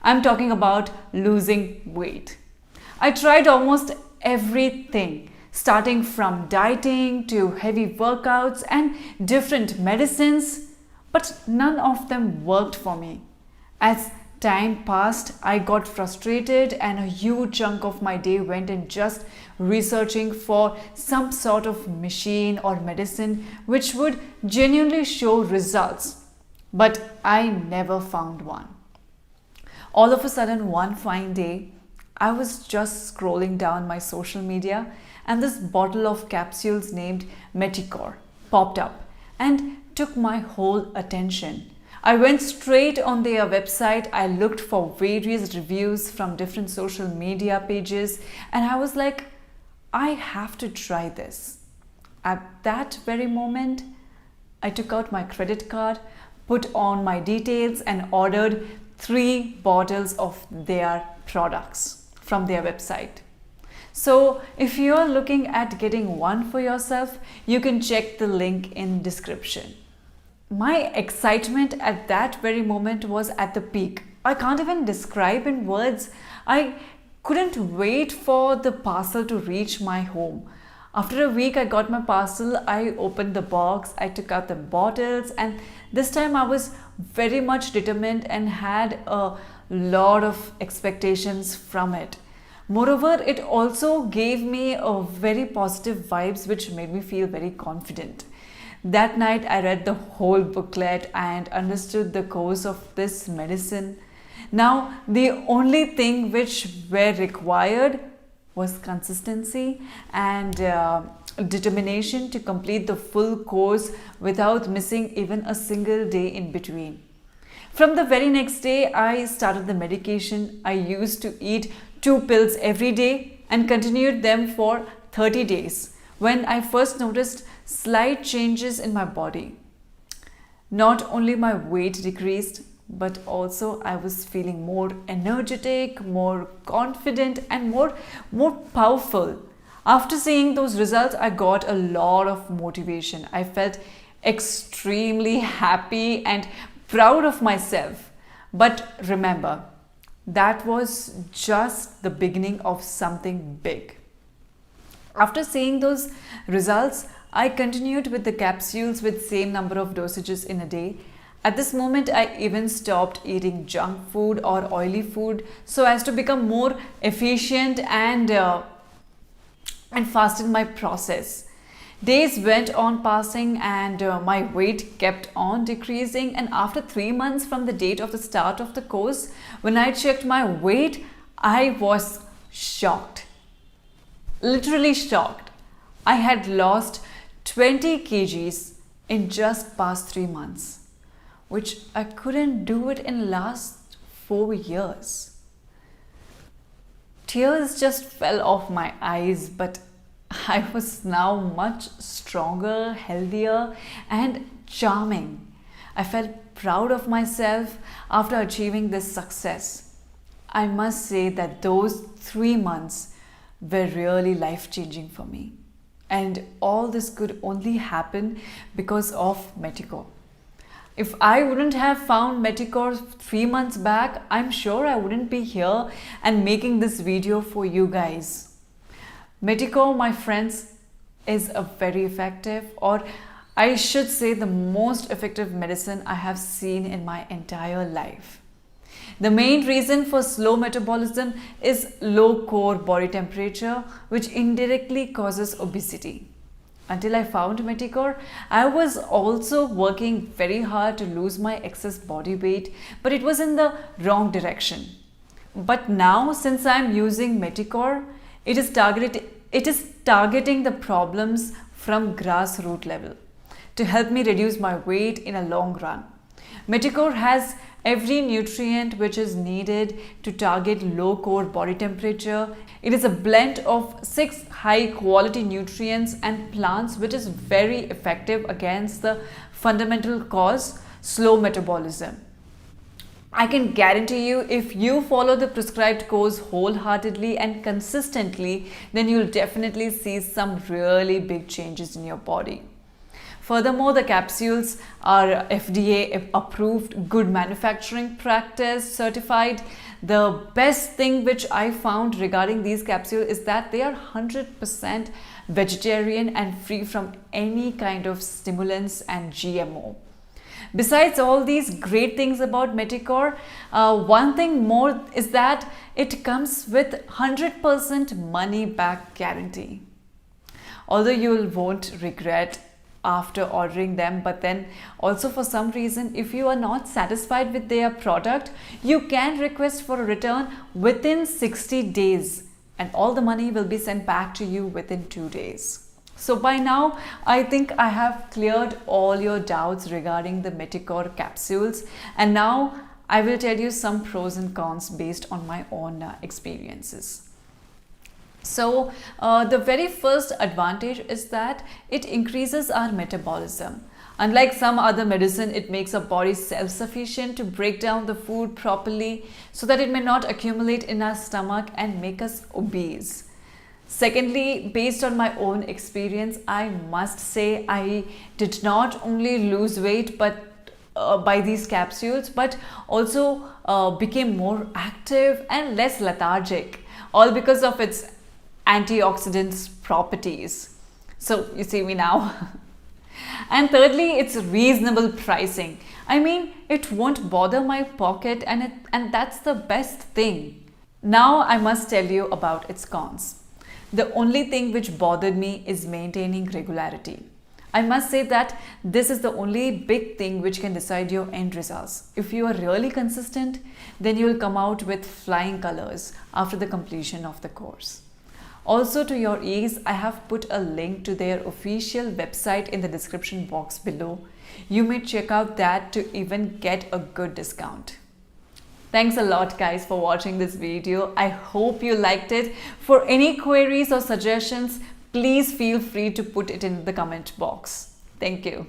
I'm talking about losing weight. I tried almost everything, starting from dieting to heavy workouts and different medicines, but none of them worked for me. As time passed, I got frustrated, and a huge chunk of my day went in just researching for some sort of machine or medicine which would genuinely show results. But I never found one. All of a sudden, one fine day, I was just scrolling down my social media and this bottle of capsules named Meticor popped up and took my whole attention. I went straight on their website. I looked for various reviews from different social media pages, and I was like, I have to try this. At that very moment, I took out my credit card, put on my details, and ordered 3 bottles of their products from their website. So if you're looking at getting one for yourself, you can check the link in description. My excitement at that very moment was at the peak. I can't even describe in words. I couldn't wait for the parcel to reach my home. After a week, I got my parcel. I opened the box, I took out the bottles, and this time I was very much determined and had a lot of expectations from it. Moreover, it also gave me a very positive vibes which made me feel very confident. That night I read the whole booklet and understood the course of this medicine. Now the only thing which were required was consistency and determination to complete the full course without missing even a single day in between. From the very next day, I started the medication. I used to eat 2 pills every day and continued them for 30 days when I first noticed slight changes in my body. Not only my weight decreased, but also I was feeling more energetic, more confident, and more powerful. After seeing those results, I got a lot of motivation. I felt extremely happy and proud of myself. But remember, that was just the beginning of something big. After seeing those results, I continued with the capsules with same number of dosages in a day. At this moment, I even stopped eating junk food or oily food so as to become more efficient and fast in my process. Days went on passing, and my weight kept on decreasing, and after 3 months from the date of the start of the course, when I checked my weight, I was shocked. Literally shocked. I had lost 20 kgs in just past 3 months, which I couldn't do it in last 4 years. Tears just fell off my eyes, but I was now much stronger, healthier, and charming. I felt proud of myself after achieving this success. I must say that those 3 months were really life-changing for me. And all this could only happen because of Meticor. If I wouldn't have found Meticor 3 months back, I'm sure I wouldn't be here and making this video for you guys. Meticor, my friends, is a very effective, or I should say the most effective medicine I have seen in my entire life. The main reason for slow metabolism is low core body temperature, which indirectly causes obesity. Until I found Meticor, I was also working very hard to lose my excess body weight, but it was in the wrong direction. But now, since I am using Meticor, it is targeting the problems from grassroots level to help me reduce my weight in a long run. Meticor has every nutrient which is needed to target low core body temperature. It is a blend of 6 high quality nutrients and plants which is very effective against the fundamental cause, slow metabolism. I can guarantee you, if you follow the prescribed course wholeheartedly and consistently, then you'll definitely see some really big changes in your body. Furthermore, the capsules are FDA approved, good manufacturing practice certified. the best thing which I found regarding these capsules is that they are 100% vegetarian and free from any kind of stimulants and GMO. Besides all these great things about Meticor, one thing more is that it comes with 100% money back guarantee. Although you won't regret after ordering them, but then also for some reason, if you are not satisfied with their product, you can request for a return within 60 days and all the money will be sent back to you within 2 days. So by now, I think I have cleared all your doubts regarding the Meticor capsules, and now I will tell you some pros and cons based on my own experiences. So the very first advantage is that it increases our metabolism. Unlike some other medicine, it makes our body self-sufficient to break down the food properly so that it may not accumulate in our stomach and make us obese. Secondly, based on my own experience, I must say I did not only lose weight by these capsules, but also became more active and less lethargic, all because of its antioxidants properties. So you see me now. And thirdly, it's reasonable pricing. I mean, it won't bother my pocket, and that's the best thing. Now I must tell you about its cons. The only thing which bothered me is maintaining regularity. I must say that this is the only big thing which can decide your end results. If you are really consistent, then you will come out with flying colors after the completion of the course. Also, to your ease, I have put a link to their official website in the description box below. You may check out that to even get a good discount. Thanks a lot guys for watching this video. I hope you liked it. For any queries or suggestions, please feel free to put it in the comment box. Thank you.